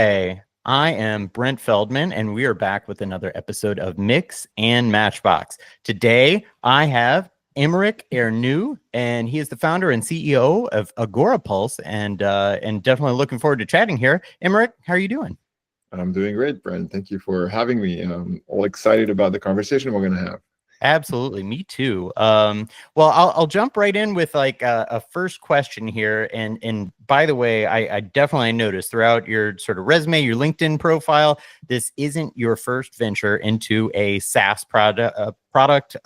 Hi, I am Brent Feldman, and we are back with another episode of Mix and Matchbox. Today, I have Emeric Ernoult, and he is the founder and CEO of Agorapulse, and definitely looking forward to chatting here. Emeric, how are you doing? I'm doing great, Brent. Thank you for having me. I'm all excited about the conversation we're going to have. Absolutely, me too. Well, I'll jump right in with like a first question here, and by the way, I definitely noticed throughout your sort of resume, your LinkedIn profile, this isn't your first venture into a SaaS product,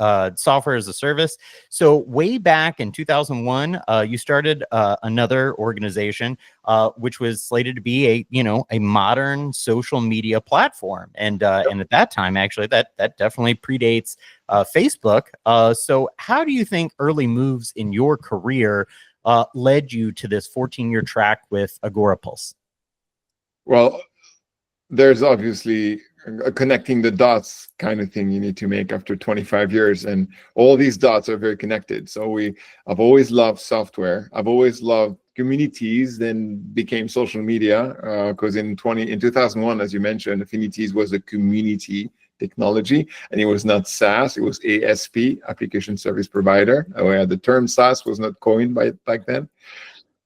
software as a service. So way back in 2001, you started another organization, which was slated to be a modern social media platform, and at that time, actually, that definitely predates Facebook. So how do you think early moves in your career led you to this 14-year track with Agorapulse? Well, there's obviously a connecting the dots kind of thing you need to make after 25 years, and all these dots are very connected. So I've always loved software. I've always loved communities, then became social media, because in 2001, as you mentioned, Affinities was a community technology, and it was not SaaS, it was ASP, application service provider, where the term SaaS was not coined back then.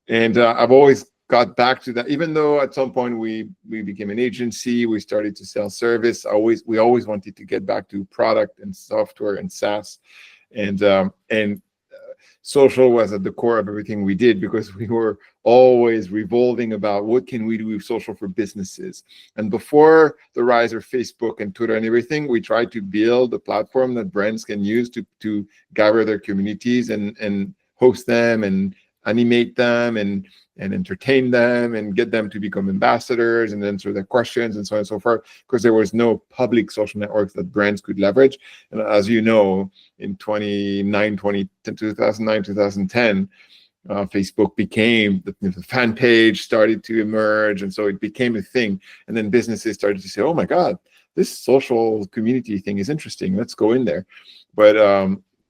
And I've always got back to that, even though at some point we became an agency, we started to sell service. We always wanted to get back to product and software and SaaS, and social was at the core of everything we did, because we were always revolving about what can we do with social for businesses. And before the rise of Facebook and Twitter and everything, we tried to build a platform that brands can use to gather their communities and host them and animate them and entertain them and get them to become ambassadors and answer their questions and so on and so forth, because there was no public social networks that brands could leverage. And as you know, in 2009, 2010, Facebook became, the fan page started to emerge, and so it became a thing. And then businesses started to say, oh my God, this social community thing is interesting, let's go in there. But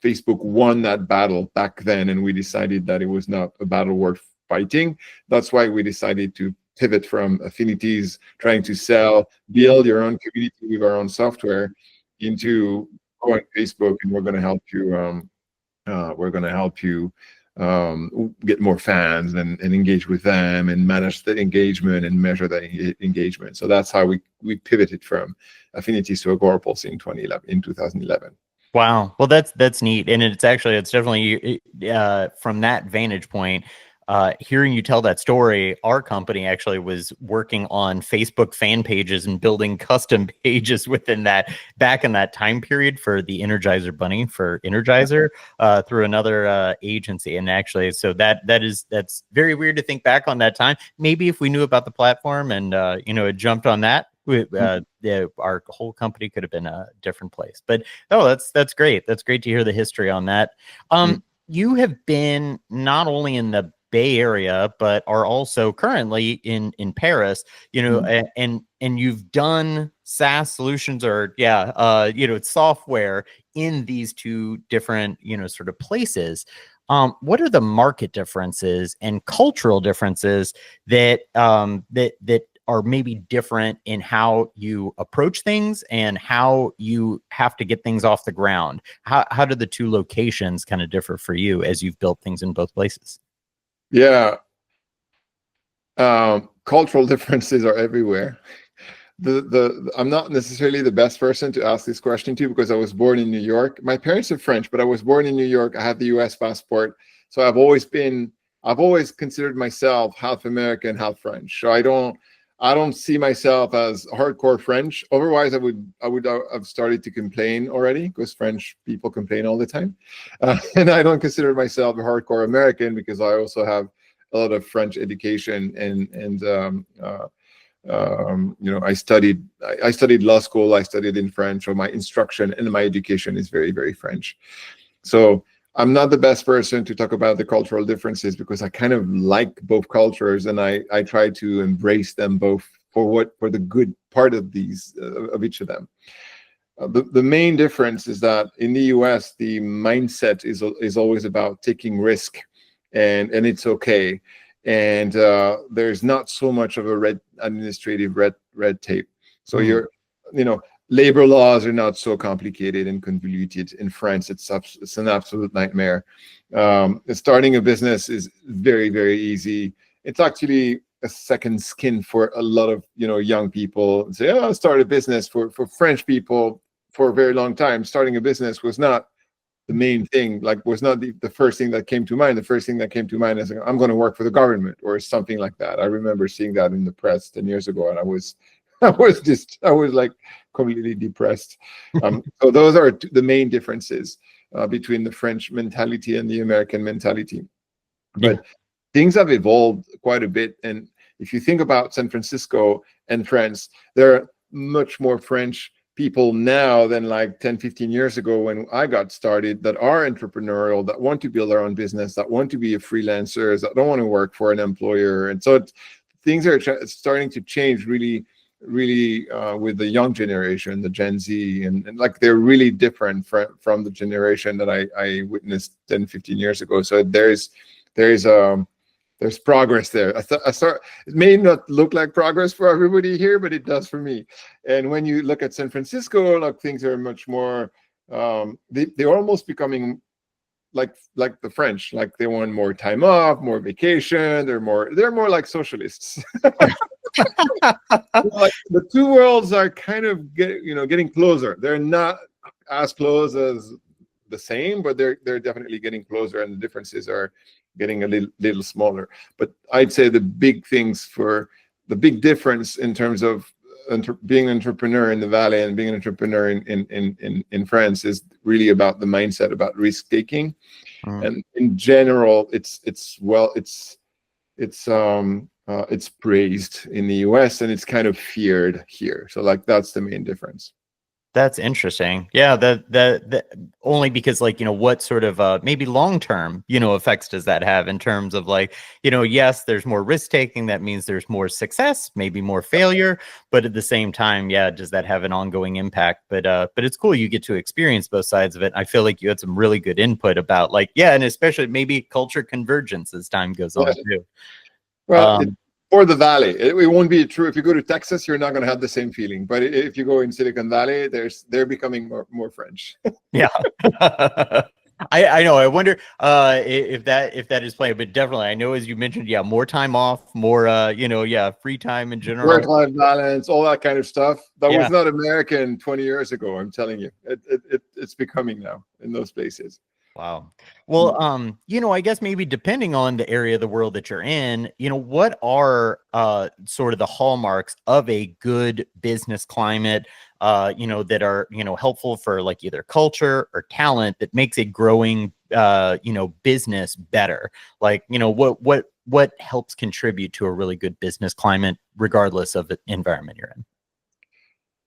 Facebook won that battle back then, and we decided that it was not a battle worth fighting. That's why we decided to pivot from Affinities, trying to build your own community with our own software, into go on Facebook, and we're going to help you. Get more fans and engage with them and manage the engagement and measure the engagement. So that's how we pivoted from Affinities to Agorapulse in 2011. Wow. Well, that's neat. And it's definitely from that vantage point, hearing you tell that story, our company actually was working on Facebook fan pages and building custom pages within that, back in that time period, for the Energizer Bunny for Energizer, through another agency. And actually, so that's very weird to think back on that time. Maybe if we knew about the platform and had jumped on that, our whole company could have been a different place. But that's great. That's great to hear the history on that. You have been not only in the Bay Area, but are also currently in Paris, and you've done SaaS solutions, or software in these two different, sort of places. What are the market differences and cultural differences that are maybe different in how you approach things and how you have to get things off the ground? How do the two locations kind of differ for you as you've built things in both places? Yeah. Cultural differences are everywhere. I'm not necessarily the best person to ask this question to, because I was born in New York. My parents are French, but I was born in New York. I have the US passport. So I've always considered myself half American, half French. So I don't see myself as hardcore French. Otherwise, I would have started to complain already, because French people complain all the time. And I don't consider myself a hardcore American, because I also have a lot of French education, and I studied law school. I studied in French, so my instruction and my education is very, very French. So I'm not the best person to talk about the cultural differences, because I kind of like both cultures, and I try to embrace them both for the good part of each of them. The main difference is that in the US, the mindset is always about taking risk, and it's okay. and there's not so much of a administrative red tape. So labor laws are not so complicated and convoluted. In France, it's an absolute nightmare. Starting a business is very, very easy. It's actually a second skin for a lot of young people. Say, oh, I'll start a business. For French people, for a very long time, starting a business was not the main thing, was not the first thing that came to mind. The first thing that came to mind is, I'm going to work for the government or something like that. I remember seeing that in the press 10 years ago, and I was like completely depressed. So those are the main differences between the French mentality and the American mentality. But things have evolved quite a bit. And if you think about San Francisco and France, there are much more French people now than like 10, 15 years ago when I got started, that are entrepreneurial, that want to build their own business, that want to be a freelancer, that don't want to work for an employer. And so things are starting to change really with the young generation, the Gen Z, and like they're really different from the generation that I witnessed 10, 15 years ago. So there's progress there. It may not look like progress for everybody here, but it does for me. And when you look at San Francisco, like things are much more, they're almost becoming like the French, like they want more time off, more vacation. They're more like socialists. Like the two worlds are kind of getting closer. They're not as close as the same, but they're definitely getting closer, and the differences are getting a little smaller. But I'd say the big difference in terms of being an entrepreneur in the Valley and being an entrepreneur in France is really about the mindset, about risk taking. And in general, it's praised in the US and it's kind of feared here. So like that's the main difference. That's interesting. Yeah, that only because what sort of maybe long-term, effects does that have in terms of yes, there's more risk taking. That means there's more success, maybe more failure, but at the same time, yeah, does that have an ongoing impact? But it's cool you get to experience both sides of it. I feel like you had some really good input about and especially maybe culture convergence as time goes on too. Well, for the Valley, it won't be true. If you go to Texas, you're not going to have the same feeling. But if you go in Silicon Valley, they're becoming more French. Yeah, I know. I wonder if that is playing, but definitely, I know as you mentioned, yeah, more time off, more free time in general, work-life balance, all that kind of stuff. That was not American 20 years ago. I'm telling you, it's becoming now in those places. Wow. Well, I guess maybe depending on the area of the world that you're in, what are sort of the hallmarks of a good business climate, that are, helpful for either culture or talent that makes a growing, business better? What helps contribute to a really good business climate, regardless of the environment you're in?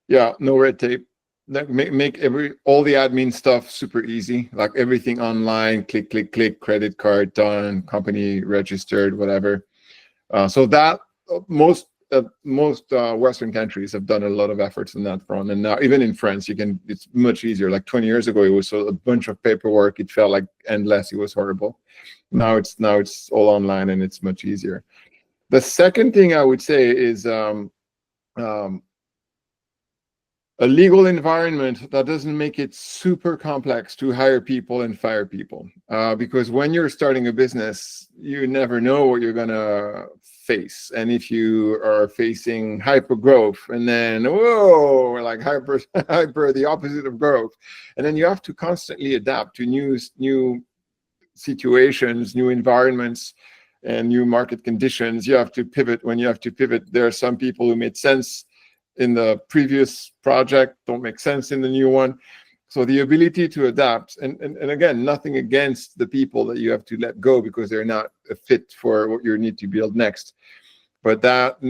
Yeah, no red tape. Make all the admin stuff super easy, like everything online, click, credit card done, company registered, whatever. So that most Western countries have done a lot of efforts on that front, and now even in France, it's much easier. Like 20 years ago, it was a bunch of paperwork. It felt like endless. It was horrible. Now it's all online and it's much easier. The second thing I would say is a legal environment that doesn't make it super complex to hire people and fire people. Because when you're starting a business, you never know what you're going to face. And if you are facing hyper growth and then, like hyper, the opposite of growth, and then you have to constantly adapt to new situations, new environments, and new market conditions. You have to pivot when you have to pivot. There are some people who made sense in the previous project don't make sense in the new one. So the ability to adapt, and again, nothing against the people that you have to let go because they're not a fit for what you need to build next. But that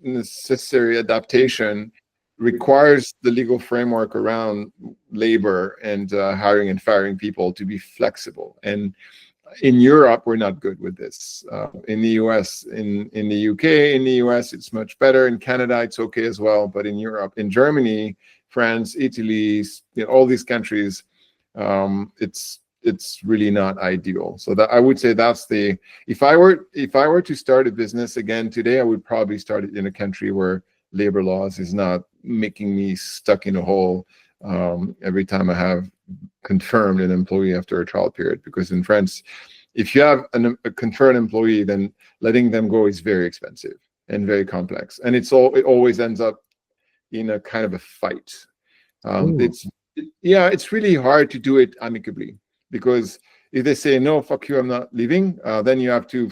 necessary adaptation requires the legal framework around labor and hiring and firing people to be flexible. And in Europe, we're not good with this. In the US, in the UK, in the US, it's much better. In Canada, it's okay as well. But in Europe, in Germany, France, Italy, all these countries, it's really not ideal. So that I would say that's the, if I were to start a business again today, I would probably start it in a country where labor laws is not making me stuck in a hole every time I have confirmed an employee after a trial period. Because in France, if you have a confirmed employee, then letting them go is very expensive and very complex, and it always ends up in a kind of a fight. It's really hard to do it amicably, because if they say no, fuck you, I'm not leaving, then you have to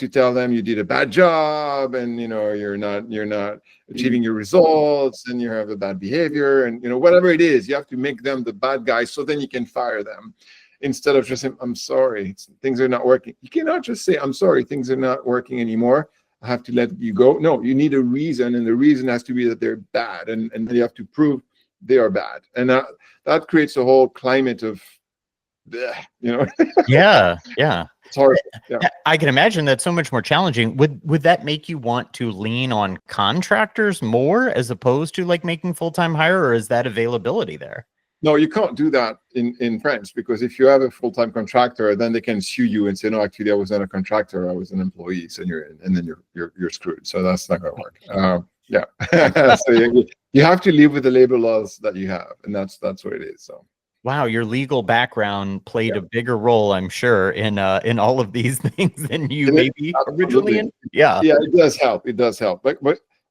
tell them you did a bad job, and you're not achieving your results, and you have a bad behavior, and whatever it is, you have to make them the bad guy, so then you can fire them, instead of just saying, I'm sorry, things are not working. You cannot just say, I'm sorry, things are not working anymore, I have to let you go. No, you need a reason, and the reason has to be that they're bad, and then you have to prove they are bad, and that creates a whole climate of yeah it's hard. Yeah, I can imagine that's so much more challenging. Would that make you want to lean on contractors more as opposed to like making full-time hire, or is that availability there? no, you can't do that in France, because if you have a full-time contractor, then they can sue you and say, no, actually I was not a contractor, I was an employee, so then you're screwed. So that's not going to work. Yeah. So you have to live with the labor laws that you have, and that's what it is. So wow, your legal background played a bigger role, I'm sure, in all of these things than you maybe originally. Yeah, it does help. It does help. But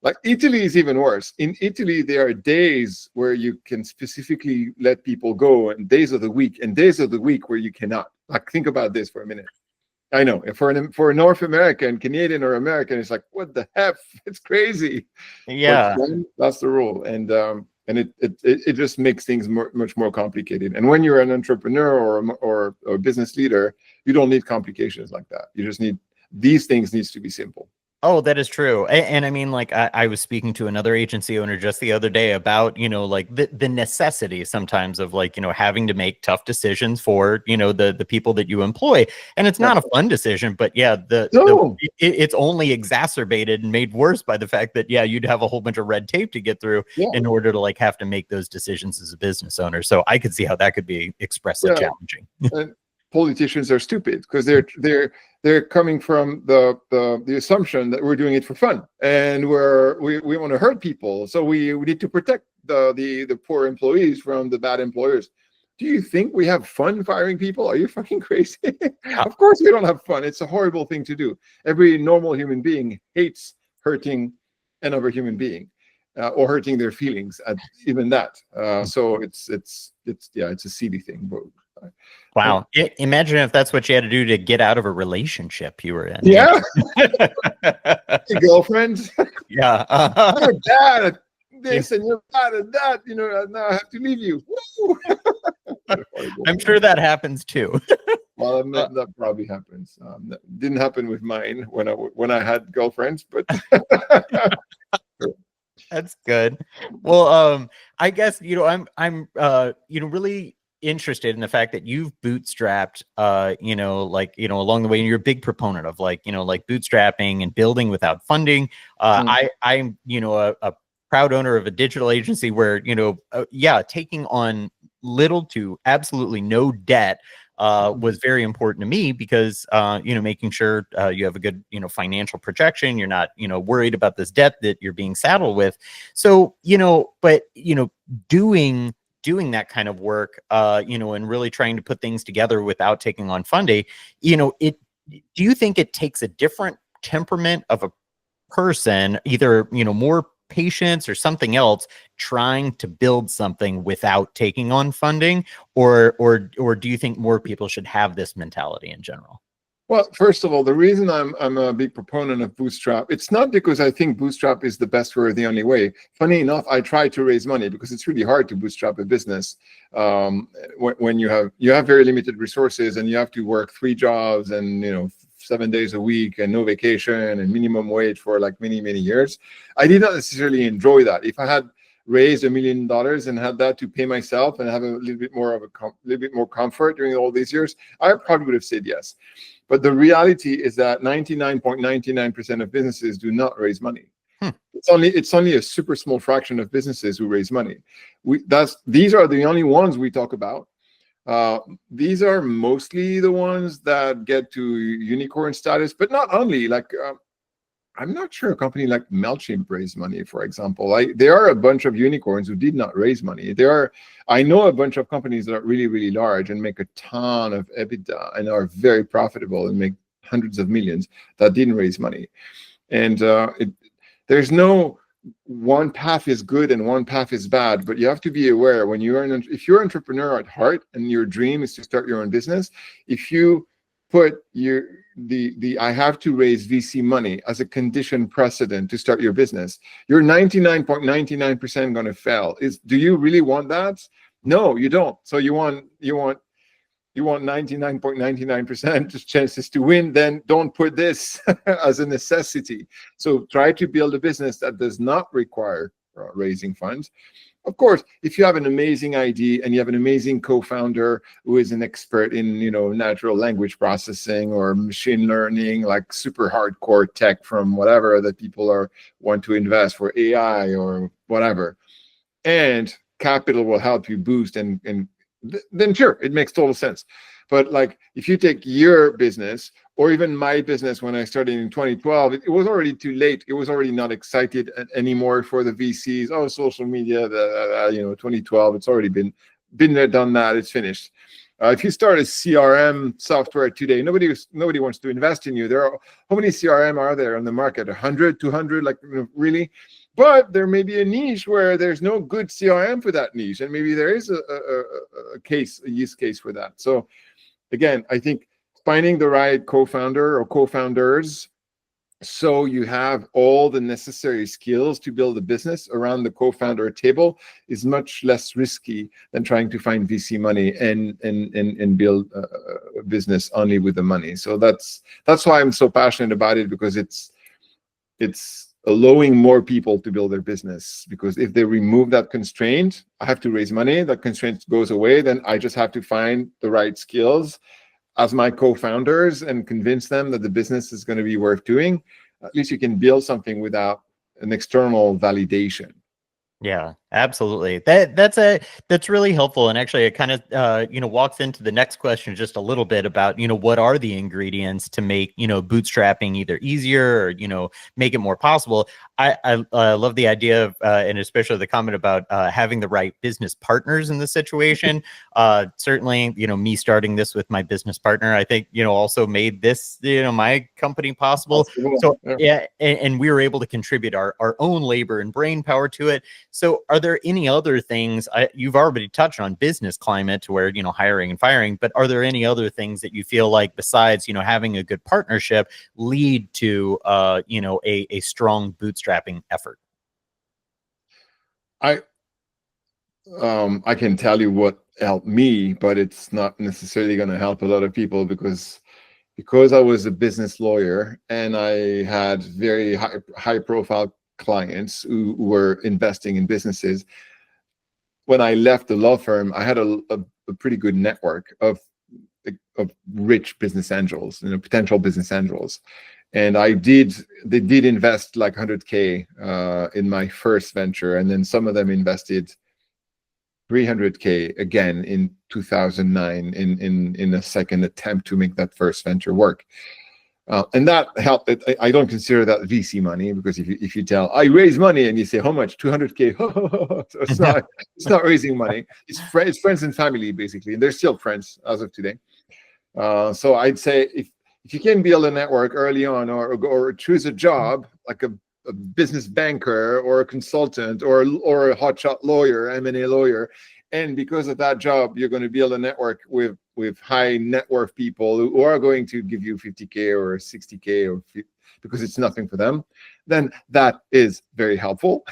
like Italy is even worse. In Italy, there are days where you can specifically let people go, and days of the week where you cannot. Like, think about this for a minute. I know for a North American, Canadian, or American, it's like, what the heck? It's crazy. Yeah, but that's the rule, and it just makes things much more complicated. And when you're an entrepreneur or a business leader, you don't need complications like that. You just need, these things needs to be simple. Oh, that is true. And I mean, like, I was speaking to another agency owner just the other day about, like the necessity sometimes of like, having to make tough decisions for, the people that you employ. And it's not a fun decision, but yeah, it's only exacerbated and made worse by the fact that, yeah, you'd have a whole bunch of red tape to get through in order to like have to make those decisions as a business owner. So I could see how that could be expressly challenging. And politicians are stupid, because they're coming from the assumption that we're doing it for fun, and we want to hurt people, so we need to protect the poor employees from the bad employers. Do you think we have fun firing people? Are you fucking crazy? Of course we don't have fun. It's a horrible thing to do. Every normal human being hates hurting another human being, or hurting their feelings, even that. So it's a silly thing. Wow. Imagine if that's what you had to do to get out of a relationship you were in. Yeah. Your girlfriend. Yeah. You're bad at this and you're bad at that. Now I have to leave you. I'm sure that happens too. Well, that probably happens. That didn't happen with mine when I had girlfriends, but that's good. Well, I guess I'm really interested in the fact that you've bootstrapped along the way, and you're a big proponent of like bootstrapping and building without funding. I'm a proud owner of a digital agency where taking on little to absolutely no debt was very important to me, because making sure you have a good financial projection, you're not worried about this debt that you're being saddled with. So doing that kind of work, and really trying to put things together without taking on funding, do you think it takes a different temperament of a person, either, more patience or something else, trying to build something without taking on funding, or do you think more people should have this mentality in general? Well, first of all, the reason I'm a big proponent of Bootstrap, it's not because I think Bootstrap is the best or the only way. Funny enough, I try to raise money because it's really hard to bootstrap a business when you have very limited resources, and you have to work 3 jobs and 7 days a week and no vacation and minimum wage for like many years. I did not necessarily enjoy that. If I had raised $1 million and had that to pay myself and have a little bit more comfort during all these years, I probably would have said yes. But the reality is that 99.99% of businesses do not raise money. It's only a super small fraction of businesses who raise money. These are the only ones we talk about. These are mostly the ones that get to unicorn status, but not only. Like, I'm not sure a company like MailChimp raised money, for example. There are a bunch of unicorns who did not raise money. I know a bunch of companies that are really, really large and make a ton of EBITDA and are very profitable and make hundreds of millions that didn't raise money. And there's no one path is good and one path is bad, but you have to be aware when if you're an entrepreneur at heart and your dream is to start your own business, if you put I have to raise VC money as a condition precedent to start your business, you're 99.99% going to fail. Do you really want that? No, you don't. So you want 99.99% chances to win, then don't put this as a necessity. So try to build a business that does not require raising funds. Of course, if you have an amazing idea and you have an amazing co-founder who is an expert in, natural language processing or machine learning, like super hardcore tech from whatever that people want to invest for AI or whatever, and capital will help you boost and then sure, it makes total sense. But like if you take your business or even my business when I started in 2012, it was already too late. It was already not excited anymore for the VCs. Oh, social media, 2012, it's already been there, done that, it's finished. If you start a CRM software today, nobody wants to invest in you. How many CRM are there on the market? 100, 200, like really? But there may be a niche where there's no good CRM for that niche, and maybe there is a use case for that. So again, I think finding the right co-founder or co-founders so you have all the necessary skills to build a business around the co-founder table is much less risky than trying to find VC money and build a business only with the money. So that's why I'm so passionate about it, because it's allowing more people to build their business. Because if they remove that constraint, I have to raise money, that constraint goes away, then I just have to find the right skills as my co-founders and convince them that the business is going to be worth doing. At least you can build something without an external validation. Yeah, absolutely. That's really helpful. And actually it kind of, walks into the next question just a little bit about, what are the ingredients to make, bootstrapping either easier or, make it more possible. I love the idea of, and especially the comment about having the right business partners in the situation. Certainly, me starting this with my business partner, I think, also made this, my company possible. So yeah, and we were able to contribute our own labor and brain power to it. So are there any other things, you've already touched on business climate to where, hiring and firing, but are there any other things that you feel like besides, having a good partnership lead to, a strong bootstrapping effort? I can tell you what helped me, but it's not necessarily going to help a lot of people because I was a business lawyer and I had very high profile clients who were investing in businesses. When I left the law firm, I had a pretty good network of rich business angels, potential business angels. And they did invest like 100K in my first venture. And then some of them invested 300K again in 2009 in a second attempt to make that first venture work. And that helped. I don't consider that VC money, because if you tell I raise money and you say how much, 200K, so it's not raising money. It's friends and family basically, and they're still friends as of today. So I'd say if you can build a network early on, or choose a job like a business banker or a consultant or a hotshot lawyer, M&A lawyer, and because of that job, you're going to build a network with high net worth people who are going to give you 50K or 60K because it's nothing for them, then that is very helpful.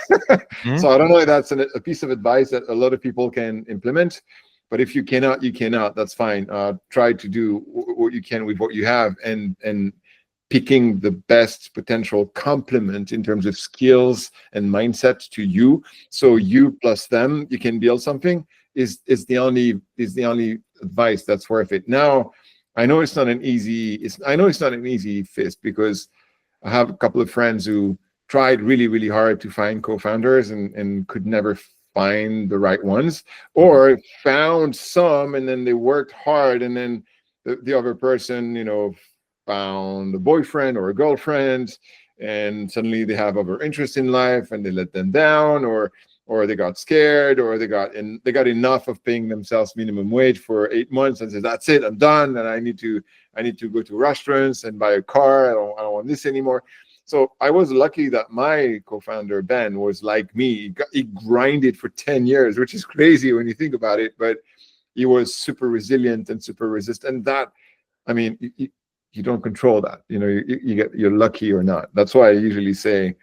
So I don't know if that's a piece of advice that a lot of people can implement. But if you cannot, you cannot. That's fine. Try to do what you can with what you have, and picking the best potential complement in terms of skills and mindset to you. So you plus them, you can build something. Is the only advice that's worth it. Now, I know it's not an easy fist, because I have a couple of friends who tried really, really hard to find co-founders and could never find the right ones, or found some and then they worked hard, and then the other person, found a boyfriend or a girlfriend, and suddenly they have other interests in life and they let them down, or they got scared, or they got enough of paying themselves minimum wage for 8 months and said, that's it, I'm done, and I need to go to restaurants and buy a car. I don't want this anymore. So I was lucky that my co-founder Ben was like me. He grinded for 10 years, which is crazy when you think about it, but he was super resilient and super resistant. And that, I mean, you don't control that. You're lucky or not. That's why I usually say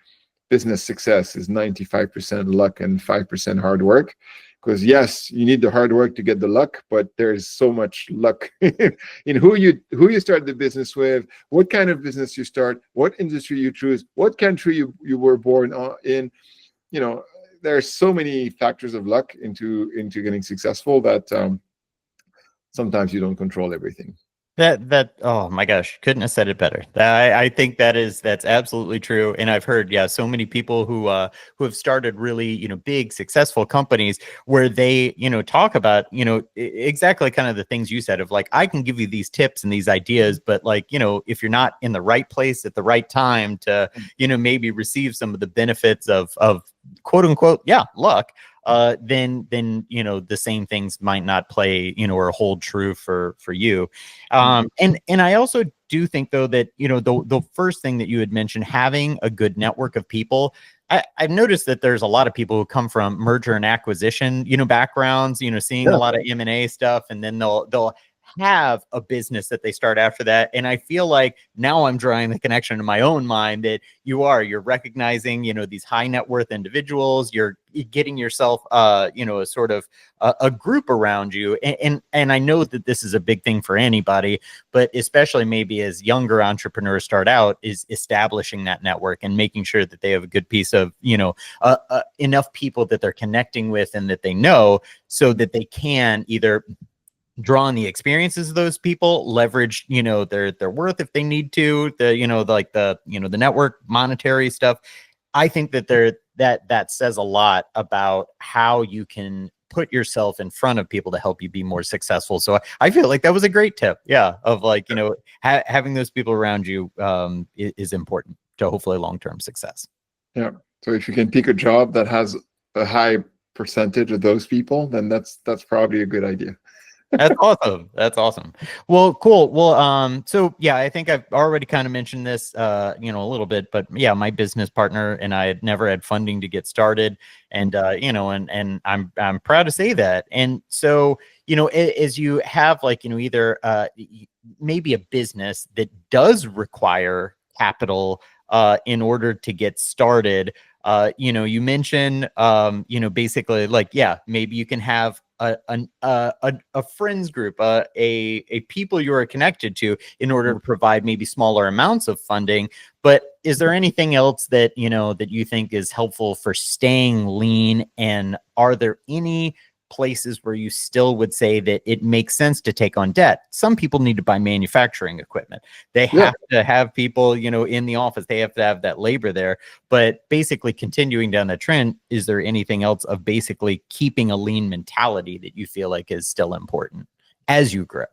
business success is 95% luck and 5% hard work. Because yes, you need the hard work to get the luck, but there's so much luck in who you start the business with, what kind of business you start, what industry you choose, what country you were born in. There's so many factors of luck into getting successful that sometimes you don't control everything. That oh my gosh, couldn't have said it better. I think that's absolutely true. And I've heard, so many people who have started really, big successful companies where they, talk about, exactly kind of the things you said of like, I can give you these tips and these ideas, but like, if you're not in the right place at the right time to, maybe receive some of the benefits of quote unquote, luck, then the same things might not play, or hold true for you. And I also do think though that the first thing that you had mentioned, having a good network of people. I've noticed that there's a lot of people who come from merger and acquisition, backgrounds, seeing a lot of M&A stuff, and then they'll have a business that they start after that. And I feel like now I'm drawing the connection in my own mind that you're recognizing, these high net worth individuals, you're getting yourself, a sort of a group around you. And I know that this is a big thing for anybody, but especially maybe as younger entrepreneurs start out, is establishing that network and making sure that they have a good piece of, enough people that they're connecting with and that they know, so that they can either draw on the experiences of those people, leverage, their worth if they need to, the network monetary stuff. I think that that says a lot about how you can put yourself in front of people to help you be more successful. So I feel like that was a great tip. Yeah. Of like, having those people around you is important to hopefully long-term success. Yeah. So if you can pick a job that has a high percentage of those people, then that's probably a good idea. That's awesome. That's awesome. Well, cool. Well, so yeah, I think I've already kind of mentioned this, a little bit, but yeah, my business partner and I had never had funding to get started, and and I'm proud to say that. And so, as you have like, either maybe a business that does require capital in order to get started, you mentioned, basically like, maybe you can have a friends group, a people you are connected to in order to provide maybe smaller amounts of funding. But is there anything else that, that you think is helpful for staying lean? And are there any places where you still would say that it makes sense to take on debt? Some people need to buy manufacturing equipment. They have to have people, in the office. They have to have that labor there. But basically continuing down the trend, is there anything else of basically keeping a lean mentality that you feel like is still important as you grow?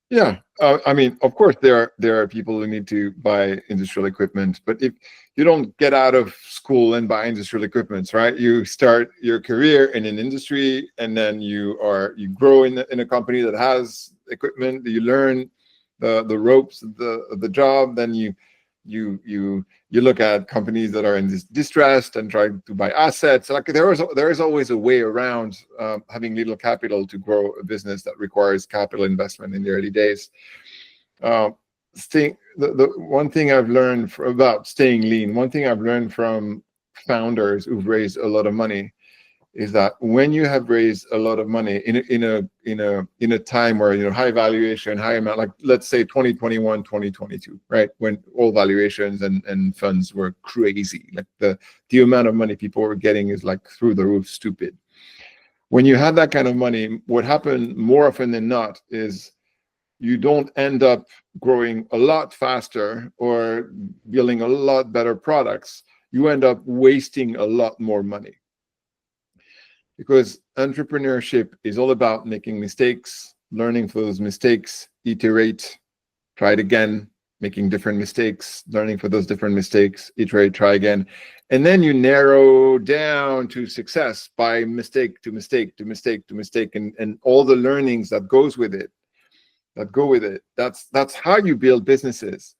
Yeah, I mean, of course, there are people who need to buy industrial equipment, but if you don't get out of school and buy industrial equipment, right? You start your career in an industry, and then you grow in a company that has equipment. You learn the ropes of the job. Then you look at companies that are in this distressed and try to buy assets. Like there is always a way around having little capital to grow a business that requires capital investment in the early days. The one thing I've learned about staying lean, one thing I've learned from founders who've raised a lot of money, is that when you have raised a lot of money in a time where high valuation, high amount, like let's say 2021, 2022, right, when all valuations and funds were crazy, like the amount of money people were getting is like through the roof, stupid. When you had that kind of money, what happened more often than not is you don't end up growing a lot faster or building a lot better products. You end up wasting a lot more money. because entrepreneurship is all about making mistakes, learning from those mistakes, iterate, try it again, making different mistakes, learning for those different mistakes, iterate, try again. And then you narrow down to success by mistake to mistake to mistake to mistake, and all the learnings that goes with it, that go with it. That's how you build businesses.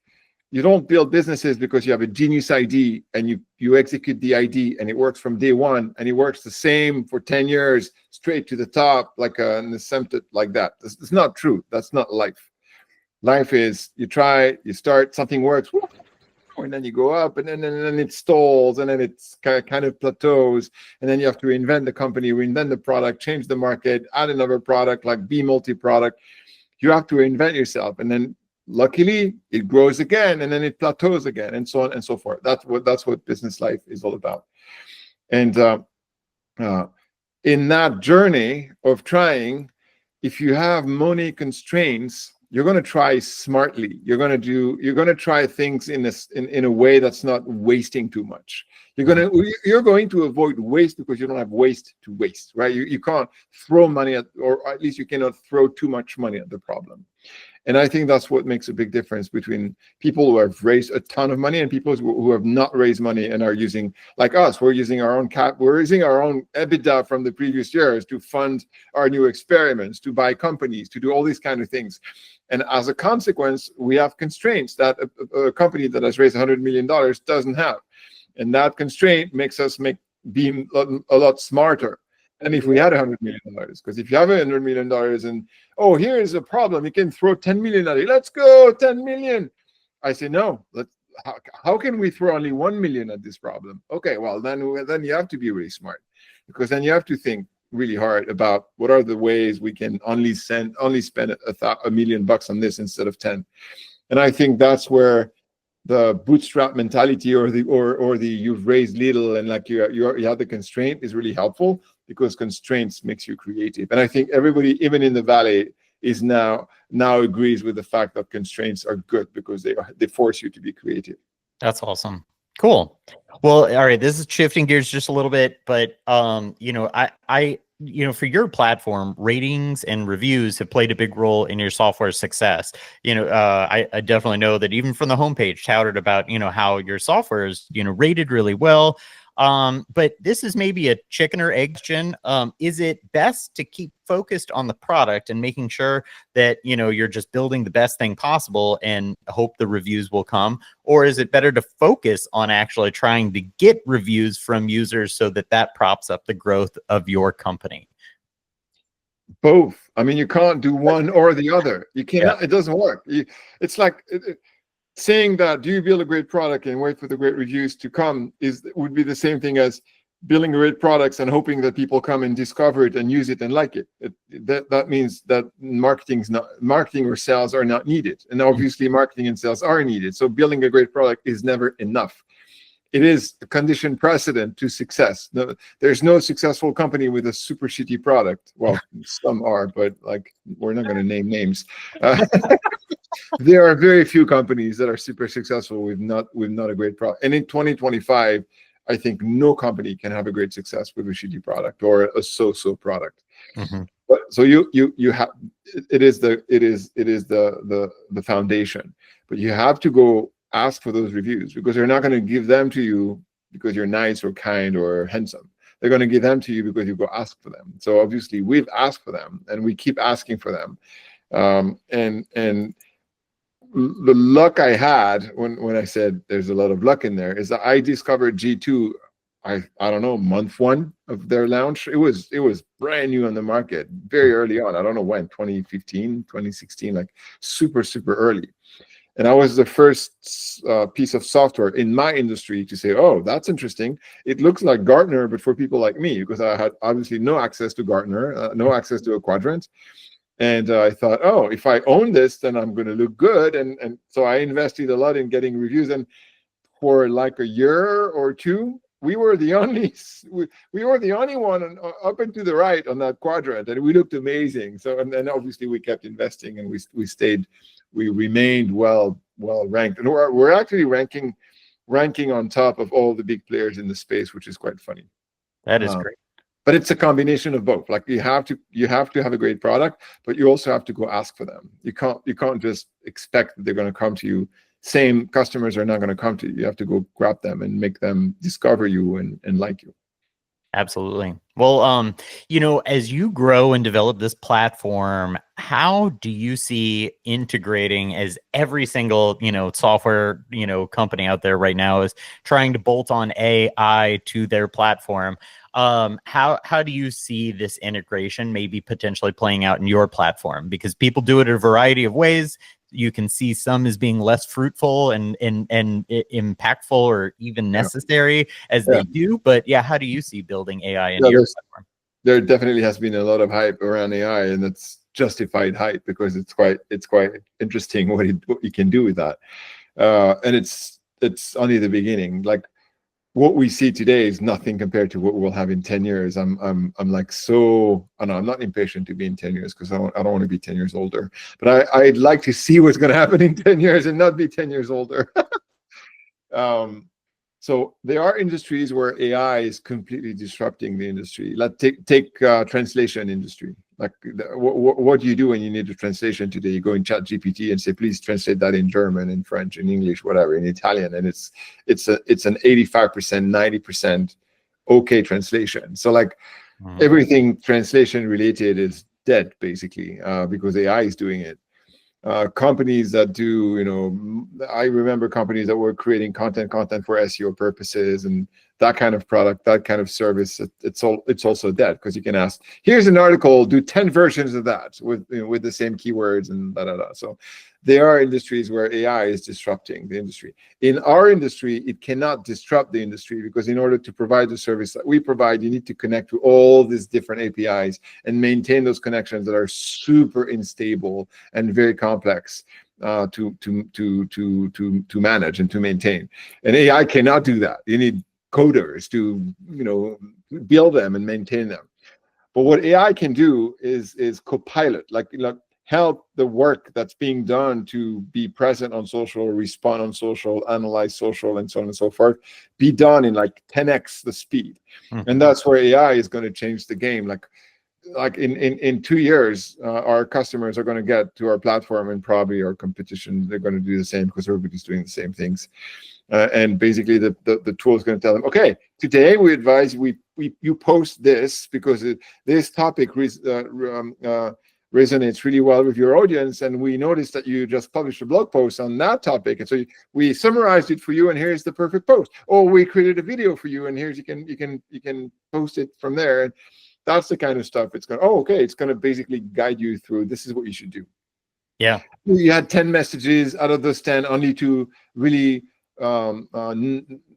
You don't build businesses because you have a genius idea and you execute the idea and it works from day one and it works the same for 10 years straight to the top like an assumptive like that. It's not true. That's not life. Life is you try, you start, something works, and then you go up, and then it stalls, and then it's kind of plateaus, and then you have to reinvent the company, reinvent the product, change the market, add another product, like be multi-product. You have to reinvent yourself, and then luckily it grows again, and then it plateaus again, and so on and so forth. That's what business life is all about. And in that journey of trying, if you have money constraints, you're going to try smartly. You're going to try things in a way that's not wasting too much. You're going to avoid waste because you don't have waste to waste, right? You can't throw money at, or at least you cannot throw too much money at the problem. And I think that's what makes a big difference between people who have raised a ton of money and people who have not raised money and are using, like us, we're using our own we're using our own EBITDA from the previous years to fund our new experiments, to buy companies, to do all these kind of things. And as a consequence, we have constraints that a company that has raised $100 million doesn't have. And that constraint makes us be a lot smarter. And if we had $100 million, because if you have $100 million and, oh, here's a problem, you can throw 10 million at it. Let's go, 10 million. I say, no, how can we throw only 1 million at this problem? Okay, well, then you have to be really smart, because then you have to think really hard about what are the ways we can only spend $1 million on this instead of 10. And I think that's where the bootstrap mentality or the you've raised little and like you have the constraint is really helpful, because constraints makes you creative. And I think everybody, even in the Valley, is now agrees with the fact that constraints are good because they force you to be creative. That's awesome. Cool. Well, all right, this is shifting gears just a little bit, but I for your platform, ratings and reviews have played a big role in your software success. I definitely know that even from the homepage touted about, how your software is, rated really well. But this is maybe a chicken or egg question. Is it best to keep focused on the product and making sure that, you're just building the best thing possible and hope the reviews will come? Or is it better to focus on actually trying to get reviews from users so that props up the growth of your company? Both. I mean, you can't do one or the other. You cannot, It doesn't work. It's like saying that, do you build a great product and wait for the great reviews to come would be the same thing as building great products and hoping that people come and discover it and use it and like it. That means that marketing or sales are not needed. And obviously marketing and sales are needed. So building a great product is never enough. It is a condition precedent to success. No, there's no successful company with a super shitty product. Well, some are, but like we're not going to name names. There are very few companies that are super successful with not a great product. And in 2025, I think no company can have a great success with a shitty product or a so-so product. Mm-hmm. But so you have it is the foundation. But you have to go ask for those reviews, because they're not going to give them to you because you're nice or kind or handsome. They're going to give them to you because you go ask for them. So obviously we've asked for them and we keep asking for them. And the luck I had when I said there's a lot of luck in there is that I discovered G2, I don't know, month 1 of their launch. It was brand new on the market, very early on. I don't know when, 2015, 2016, like super early. And I was the first piece of software in my industry to say, oh, that's interesting. It looks like Gartner, but for people like me, because I had obviously no access to Gartner, no access to a quadrant. And I thought, oh, if I own this, then I'm going to look good. And so I invested a lot in getting reviews. And for like a year or two, we were the only one up and to the right on that quadrant, and we looked amazing. So and then obviously we kept investing, and we remained well ranked, and we're actually ranking on top of all the big players in the space, which is quite funny. That is great. But it's a combination of both. Like you have to have a great product, but you also have to go ask for them. You can't just expect that they're going to come to you. Same customers are not going to come to you. You have to go grab them and make them discover you and like you. Absolutely. Well, as you grow and develop this platform, how do you see integrating, as every single, software, company out there right now is trying to bolt on AI to their platform? How do you see this integration maybe potentially playing out in your platform? Because people do it a variety of ways. You can see some as being less fruitful and impactful or even necessary as they do. But yeah, how do you see building AI into your platform? There definitely has been a lot of hype around AI, and it's justified hype because it's quite interesting what you can do with that. And it's only the beginning. Like what we see today is nothing compared to what we'll have in 10 years. I'm like, so, I know I'm not impatient to be in 10 years because I don't want to be 10 years older, but I'd like to see what's going to happen in 10 years and not be 10 years older. So there are industries where AI is completely disrupting the industry. Let's take translation industry. Like what do you do when you need a translation today? You go in ChatGPT and say, please translate that in German, in French, in English, whatever, in Italian, and it's an 85%, 90% okay translation. So like everything translation related is dead basically because AI is doing it. Companies that do, I remember companies that were creating content for SEO purposes and that kind of product, that kind of service. It's also dead because you can ask, here's an article, do 10 versions of that with the same keywords and So there are industries where AI is disrupting the industry. In our industry, it cannot disrupt the industry because in order to provide the service that we provide, you need to connect to all these different APIs and maintain those connections that are super unstable and very complex to manage and to maintain. And AI cannot do that. You need coders to build them and maintain them. But what AI can do is copilot, like help the work that's being done to be present on social, respond on social, analyze social, and so on and so forth, be done in like 10x the speed. And that's where AI is going to change the game. Like in 2 years, our customers are going to get to our platform, and probably our competition, they're going to do the same because everybody's doing the same things. And basically the tool is going to tell them, okay, today we advise you post this because this topic resonates really well with your audience, and we noticed that you just published a blog post on that topic, and so we summarized it for you, and here's the perfect post. Or we created a video for you, and here's you can post it from there. And that's the kind of stuff it's going. Oh, okay, it's going to basically guide you through. This is what you should do. Yeah, you had 10 messages out of those 10 only to really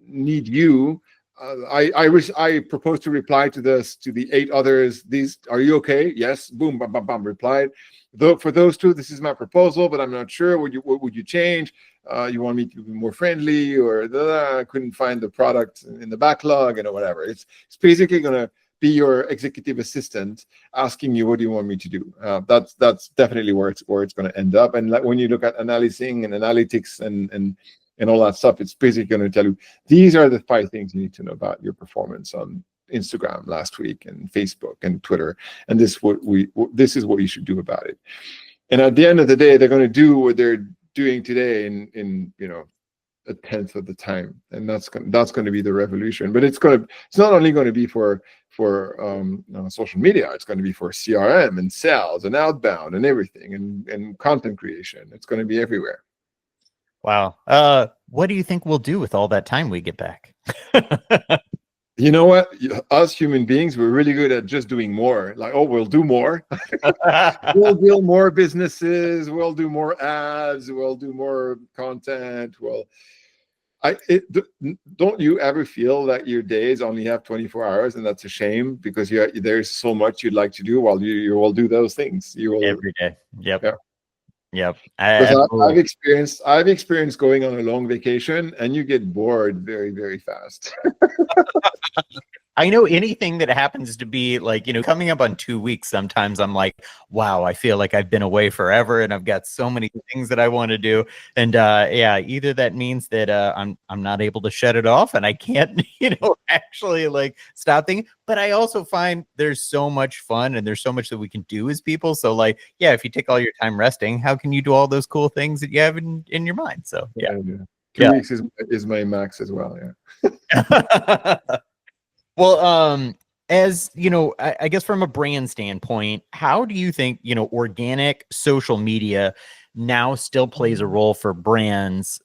need you. I propose to reply to the 8 others. These, are you okay? Yes. Boom, bam, bam, bam. Replied. For those 2, this is my proposal, but I'm not sure. What would you change? You want me to be more friendly, or I couldn't find the product in the backlog, whatever. It's basically gonna be your executive assistant asking you, what do you want me to do? That's definitely where it's going to end up. And when you look at analyzing and analytics and all that stuff, it's basically going to tell you, these are the 5 things you need to know about your performance on Instagram last week and Facebook and Twitter. And this is what you should do about it. And at the end of the day, they're going to do what they're doing today in 1/10 of the time, and that's going to be the revolution. But it's not only going to be for social media. It's going to be for CRM and sales and outbound and everything, and content creation. It's going to be everywhere. Wow. What do you think we'll do with all that time we get back? You know what? Us human beings, we're really good at just doing more. Like, oh, we'll do more. We'll build more businesses. We'll do more ads. We'll do more content. Don't you ever feel that your days only have 24 hours, and that's a shame because there's so much you'd like to do while you will do those things. You will every day. Yep. Yeah. Yep. I've experienced going on a long vacation, and you get bored very, very fast. I know anything that happens to be like, coming up on 2 weeks, sometimes I'm like, wow, I feel like I've been away forever and I've got so many things that I want to do. And yeah, either that means that I'm not able to shut it off and I can't, actually like stop thinking. But I also find there's so much fun and there's so much that we can do as people. So like, yeah, if you take all your time resting, how can you do all those cool things that you have in your mind? So yeah. 2 weeks is my max as well. Yeah. Well, as I guess from a brand standpoint, how do you think, organic social media now still plays a role for brands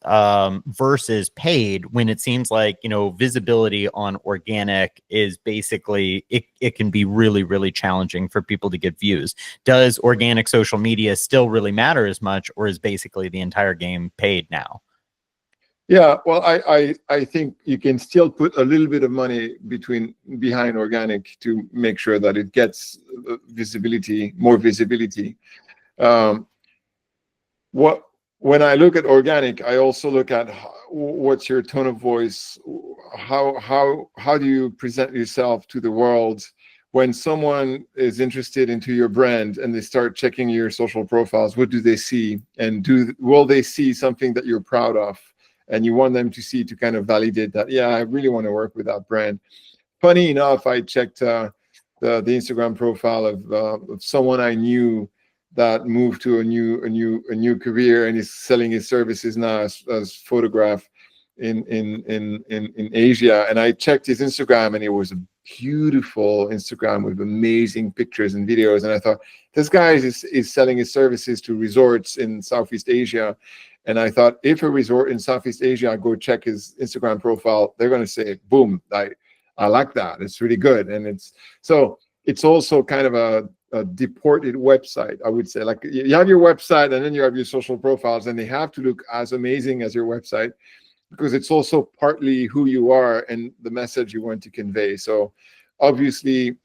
versus paid, when it seems like, visibility on organic is basically, it can be really, really challenging for people to get views. Does organic social media still really matter as much, or is basically the entire game paid now? Yeah, well, I think you can still put a little bit of money behind organic to make sure that it gets more visibility. When I look at organic, I also look at what's your tone of voice, how do you present yourself to the world when someone is interested into your brand and they start checking your social profiles. What do they see, and will they see something that you're proud of? And you want them to see, to kind of validate that, yeah, I really want to work with that brand. Funny enough, I checked the Instagram profile of someone I knew that moved to a new career and is selling his services now as photograph in Asia. And I checked his Instagram, and it was a beautiful Instagram with amazing pictures and videos. And I thought, this guy is selling his services to resorts in Southeast Asia. And I thought, if a resort in Southeast Asia, I go check his Instagram profile, they're going to say, boom, I like that. It's really good. And it's also kind of a deported website, I would say. Like, you have your website and then you have your social profiles, and they have to look as amazing as your website, because it's also partly who you are and the message you want to convey. So obviously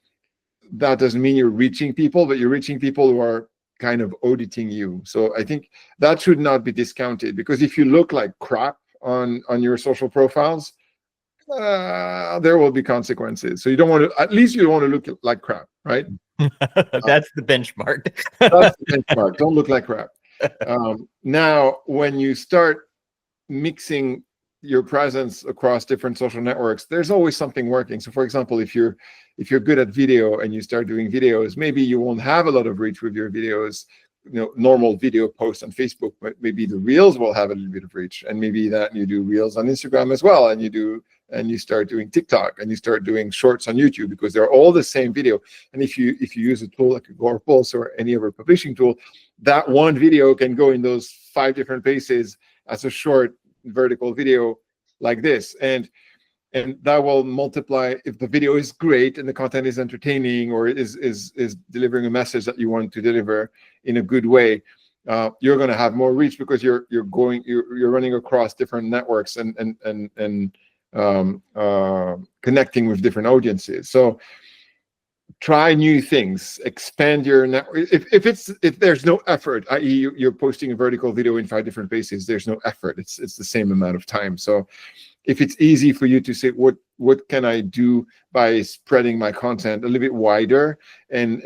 that doesn't mean you're reaching people, but you're reaching people who are kind of auditing you. So I think that should not be discounted, because if you look like crap on your social profiles, there will be consequences. So you don't want to, at least you don't want to look like crap, right? That's the benchmark. That's the benchmark. Don't look like crap. Now, when you start mixing your presence across different social networks, there's always something working. So for example, if you're good at video and you start doing videos, maybe you won't have a lot of reach with your videos, normal video posts on Facebook, but maybe the reels will have a little bit of reach. And maybe that you do reels on Instagram as well, and you start doing TikTok, and you start doing shorts on YouTube, because they're all the same video. And if you use a tool like Agorapulse or any other publishing tool, that one video can go in those 5 different places as a short vertical video like this, and that will multiply. If the video is great and the content is entertaining, or is delivering a message that you want to deliver in a good way, you're going to have more reach, because you're running across different networks and connecting with different audiences. So try new things, expand your network. If there's no effort, i.e. you're posting a vertical video in 5 different places, there's no effort. It's the same amount of time. So if it's easy for you to say, what can I do by spreading my content a little bit wider, and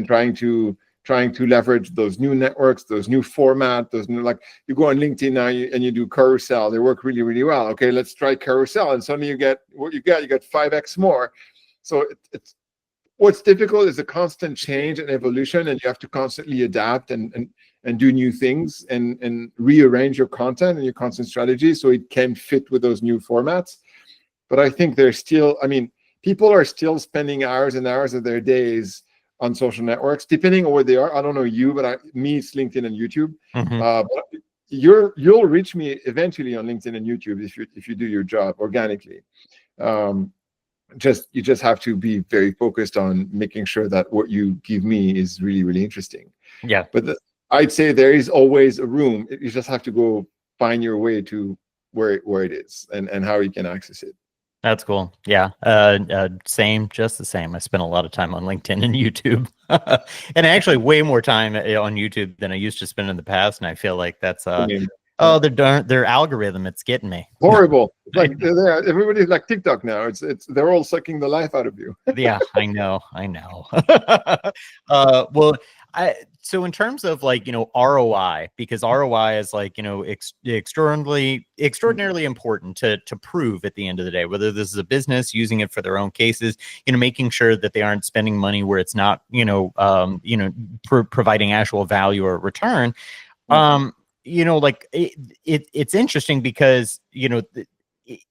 trying to leverage those new networks, those new format, those new, like, you go on LinkedIn now and you do carousel, they work really, really well. Okay, let's try carousel, and suddenly you get 5x more. So it's what's difficult is a constant change and evolution, and you have to constantly adapt and do new things and rearrange your content and your content strategy so it can fit with those new formats. But I think people are still spending hours and hours of their days on social networks, depending on where they are. I don't know you, but me, it's LinkedIn and YouTube. But you'll reach me eventually on LinkedIn and YouTube if you do your job organically. You just have to be very focused on making sure that what you give me is really, really interesting. Yeah. But I'd say there is always a room. You just have to go find your way to where it is and how you can access it. That's cool. Yeah. Just the same. I spent a lot of time on LinkedIn and YouTube, and actually way more time on YouTube than I used to spend in the past. And I feel like that's Oh, their algorithm, it's getting me. Horrible. It's like everybody's like TikTok now. They're all sucking the life out of you. Yeah, I know. Well, so in terms of like, ROI, because ROI is like, extraordinarily important to prove at the end of the day, whether this is a business using it for their own cases, making sure that they aren't spending money where it's not, providing actual value or return. Like it's interesting because,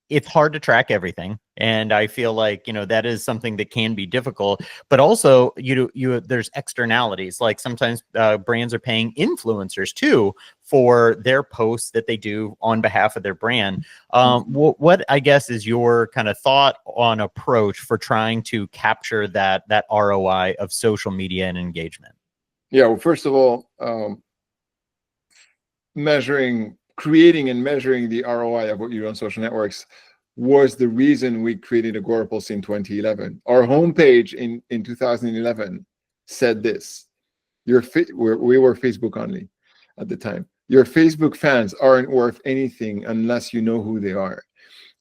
it's hard to track everything. And I feel like, that is something that can be difficult, but also, there's externalities. Like sometimes brands are paying influencers too for their posts that they do on behalf of their brand. What I guess is your kind of thought on approach for trying to capture that ROI of social media and engagement? Yeah, well, first of all, creating and measuring the ROI of what you do on social networks was the reason we created Agorapulse in 2011. Our homepage in 2011 said this: we were Facebook only at the time. Your Facebook fans aren't worth anything unless you know who they are.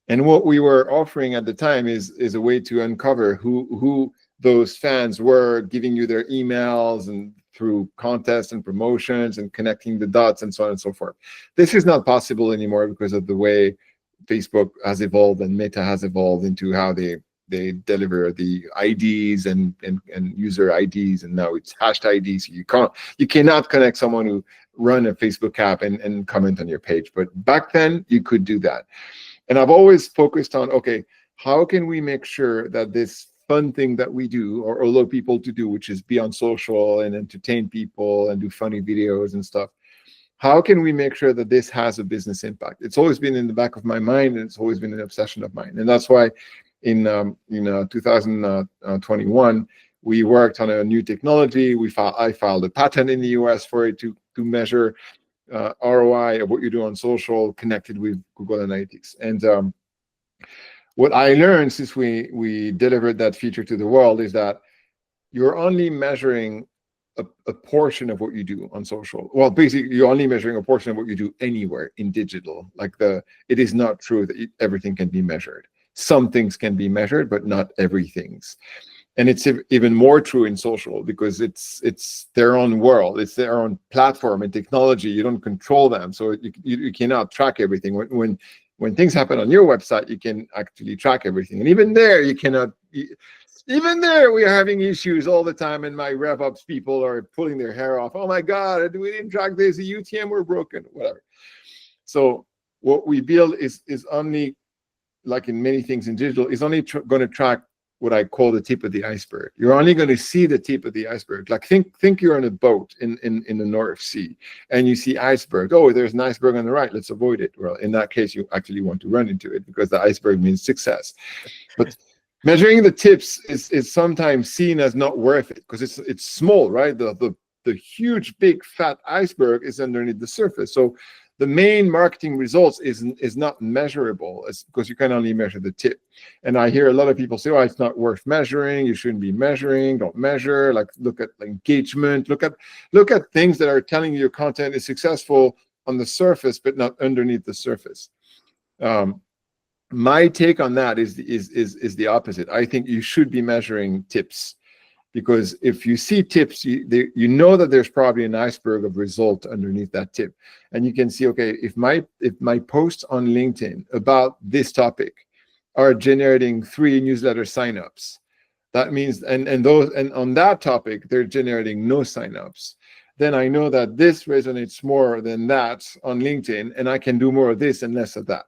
And what we were offering at the time is a way to uncover who those fans were, giving you their emails and through contests and promotions and connecting the dots and so on and so forth. This is not possible anymore because of the way Facebook has evolved and Meta has evolved into how they deliver the IDs and user IDs, and now it's hashed IDs. You cannot connect someone who run a Facebook app and comment on your page. But back then you could do that. And I've always focused on, okay, how can we make sure that this fun thing that we do, or allow people to do, which is be on social and entertain people and do funny videos and stuff, how can we make sure that this has a business impact? It's always been in the back of my mind, and it's always been an obsession of mine. And that's why in 2021, we worked on a new technology. I filed a patent in the US for it to measure ROI of what you do on social connected with Google Analytics. And what I learned since we delivered that feature to the world is that you're only measuring a portion of what you do on social. Well, basically, you're only measuring a portion of what you do anywhere in digital. It is not true that everything can be measured. Some things can be measured, but not everything's. And it's even more true in social because it's their own world, it's their own platform and technology. You don't control them, so you cannot track everything. When things happen on your website, you can actually track everything. And even there, you cannot. Even there, we are having issues all the time, and my RevOps people are pulling their hair off. Oh my God, we didn't track this. The UTM were broken, whatever. So what we build is only, like in many things in digital, is only going to track what I call the tip of the iceberg. You're only going to see the tip of the iceberg. Like think you're on a boat in the North Sea and you see iceberg. Oh, there's an iceberg on the right. Let's avoid it. Well, in that case, you actually want to run into it because the iceberg means success. But measuring the tips is sometimes seen as not worth it because it's small, right? The huge, big, fat iceberg is underneath the surface. So the main marketing results is not measurable because you can only measure the tip. And I hear a lot of people say, oh, it's not worth measuring. You shouldn't be measuring. Don't measure. Like, look at engagement. Look at things that are telling you your content is successful on the surface, but not underneath the surface. My take on that is the opposite. I think you should be measuring tips. Because if you see tips, you know that there's probably an iceberg of result underneath that tip, and you can see, okay, if my posts on LinkedIn about this topic are generating 3 newsletter signups, that means and on that topic they're generating no signups, then I know that this resonates more than that on LinkedIn, and I can do more of this and less of that.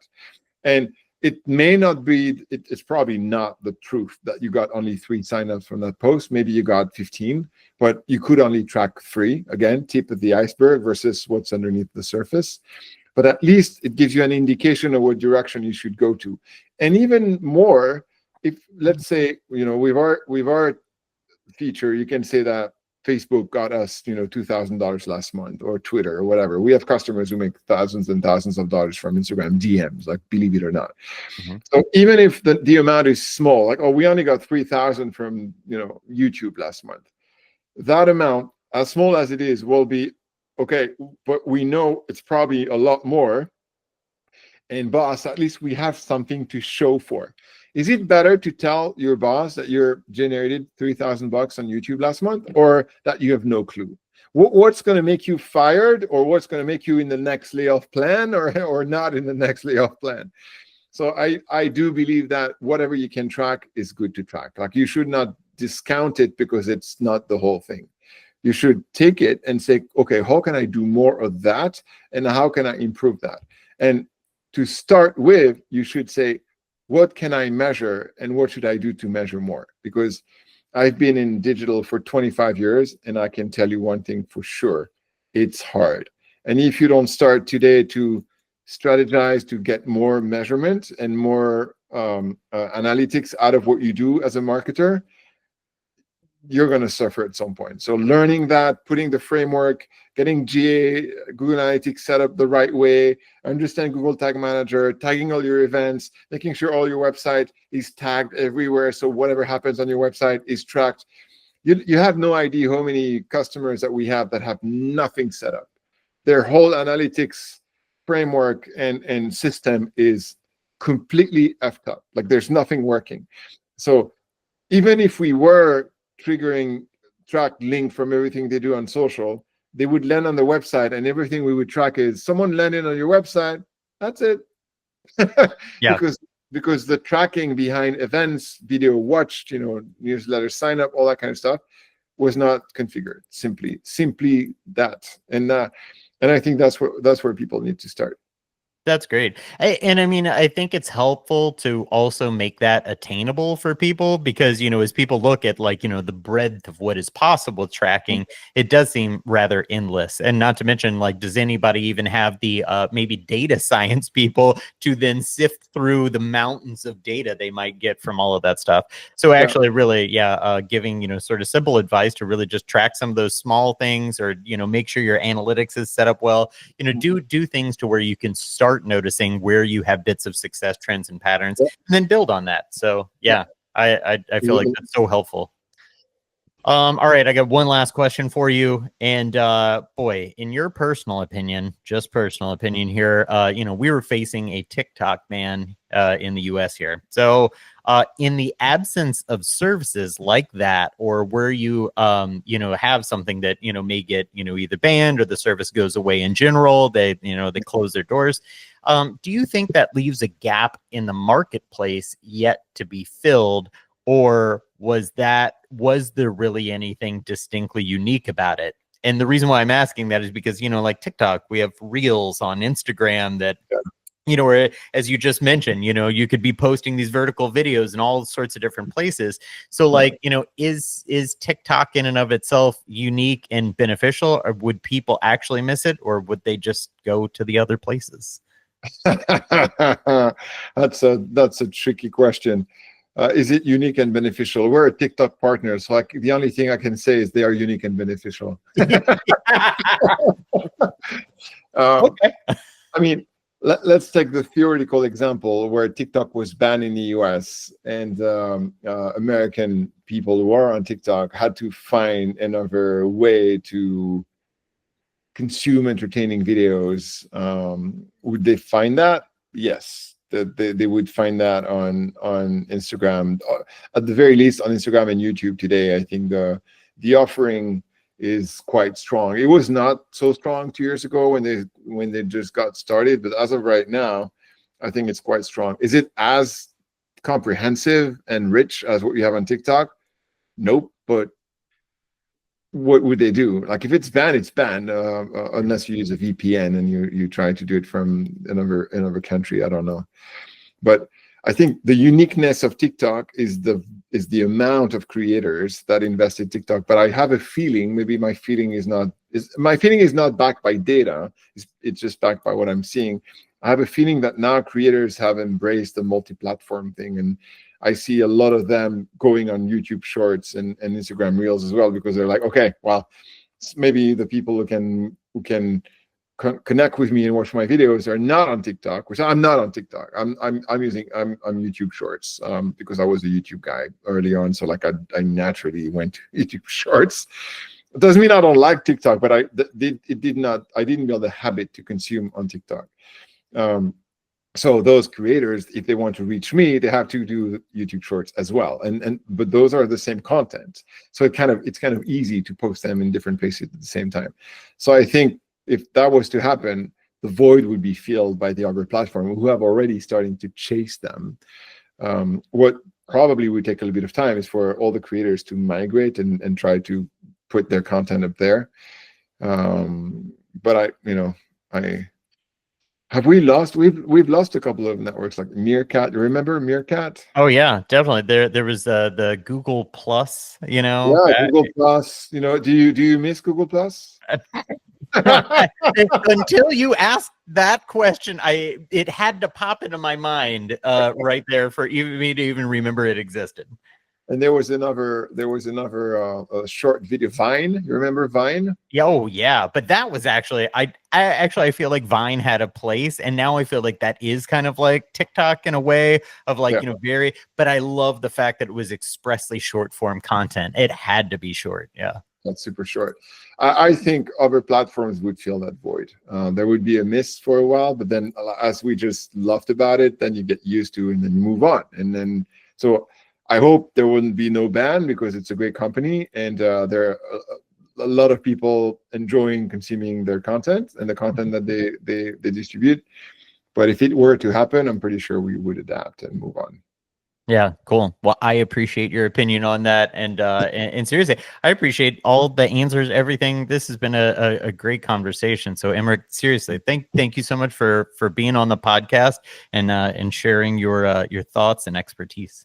And it may not be, it's probably not the truth that you got only 3 signups from that post. Maybe you got 15, but you could only track 3. Again, tip of the iceberg versus what's underneath the surface. But at least it gives you an indication of what direction you should go to. And even more, if let's say, with our feature, you can say that Facebook got us, $2,000 last month, or Twitter, or whatever. We have customers who make thousands and thousands of dollars from Instagram DMs, like, believe it or not. Mm-hmm. So even if the amount is small, like, oh, we only got 3,000 from, YouTube last month, that amount, as small as it is, will be okay, but we know it's probably a lot more. And boss, at least we have something to show for. Is it better to tell your boss that you're generated $3,000 on YouTube last month, or that you have no clue? What's going to make you fired, or what's going to make you in the next layoff plan, or not in the next layoff plan? So I do believe that whatever you can track is good to track. Like, you should not discount it because it's not the whole thing. You should take it and say, okay, how can I do more of that, and how can I improve that? And to start with, you should say, what can I measure, and what should I do to measure more? Because I've been in digital for 25 years, and I can tell you one thing for sure: it's hard. And if you don't start today to strategize to get more measurement and more analytics out of what you do as a marketer, you're going to suffer at some point. So learning that, putting the framework, getting GA, Google Analytics set up the right way, understand Google Tag Manager, tagging all your events, making sure all your website is tagged everywhere, so whatever happens on your website is tracked. You have no idea how many customers that we have that have nothing set up. Their whole analytics framework and system is completely effed up. Like, there's nothing working. So even if we were triggering track link from everything they do on social, they would land on the website, and everything we would track is someone landed on your website. That's it. Yeah. Because the tracking behind events, video watched, newsletter sign up, all that kind of stuff was not configured. Simply that. And I think that's where people need to start. That's great. And I mean, I think it's helpful to also make that attainable for people, because, as people look at, like, the breadth of what is possible with tracking, it does seem rather endless. And not to mention, like, does anybody even have the maybe data science people to then sift through the mountains of data they might get from all of that stuff? So actually, really, giving, sort of simple advice to really just track some of those small things, or, make sure your analytics is set up well, do things to where you can start noticing where you have bits of success, trends, and patterns, and then build on that. So I feel like that's so helpful. All right, I got one last question for you. And boy, in your personal opinion, just personal opinion here, we were facing a TikTok ban in the US here. So in the absence of services like that, or where you have something that may get either banned, or the service goes away in general, they close their doors, do you think that leaves a gap in the marketplace yet to be filled? Or was there really anything distinctly unique about it? And the reason why I'm asking that is because, like TikTok, we have Reels on Instagram that, where, as you just mentioned, you could be posting these vertical videos in all sorts of different places. So, like, is TikTok in and of itself unique and beneficial, or would people actually miss it, or would they just go to the other places? That's a tricky question. Is it unique and beneficial? We're a TikTok partner, so the only thing I can say is they are unique and beneficial. Okay. I mean, let's take the theoretical example where TikTok was banned in the US, and American people who are on TikTok had to find another way to consume entertaining videos. Would they find that? Yes. They would find that on Instagram, at the very least on Instagram and YouTube today. I think the offering is quite strong. It was not so strong 2 years ago when they just got started, but as of right now, I think it's quite strong. Is it as comprehensive and rich as what you have on TikTok? Nope. But what would they do? Like, if it's banned, it's banned, unless you use a VPN and you try to do it from another country. I don't know. But I think the uniqueness of TikTok is the amount of creators that invest in TikTok. But I have a feeling, maybe my feeling is not backed by data. It's just backed by what I'm seeing. I have a feeling that now creators have embraced the multi-platform thing, and I see a lot of them going on YouTube Shorts and Instagram Reels as well, because they're like, okay, well, maybe the people who can connect with me and watch my videos are not on TikTok, which I'm not on TikTok. I'm YouTube Shorts, because I was a YouTube guy early on, so like I naturally went to YouTube Shorts, It doesn't mean I don't like TikTok, but I didn't build a habit to consume on TikTok. So those creators, if they want to reach me, they have to do YouTube Shorts as well. But those are the same content. So it's kind of easy to post them in different places at the same time. So I think if that was to happen, the void would be filled by the other platform who have already starting to chase them. What probably would take a little bit of time is for all the creators to migrate and try to put their content up there. But we've lost a couple of networks like Meerkat. Remember Meerkat? Oh yeah, definitely. There was the Google Plus, Yeah, Google Plus. Do you miss Google Plus? Until you asked that question, it had to pop into my mind right there for me to even remember it existed. And there was another short video, Vine. You remember Vine? Oh yeah, but that was actually I feel like Vine had a place, and now I feel like that is kind of like TikTok in a way of like very. But I love the fact that it was expressly short form content. It had to be short. Yeah, that's super short. I think other platforms would fill that void. There would be a miss for a while, but then as we just laughed about it, then you get used to it and then you move on, and then so. I hope there wouldn't be no ban because it's a great company and there are a lot of people enjoying consuming their content and the content that they distribute. But if it were to happen, I'm pretty sure we would adapt and move on. Yeah, cool. Well, I appreciate your opinion on that, and seriously, I appreciate all the answers, everything. This has been a great conversation. So, Emeric, seriously, thank you so much for being on the podcast and sharing your thoughts and expertise.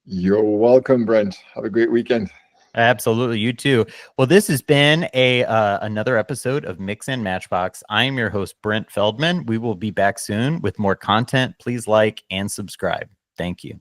You're welcome, Brent. Have a great weekend. Absolutely. You too. Well, this has been another episode of Mix and Matchbox. I am your host, Brent Feldman. We will be back soon with more content. Please like and subscribe. Thank you.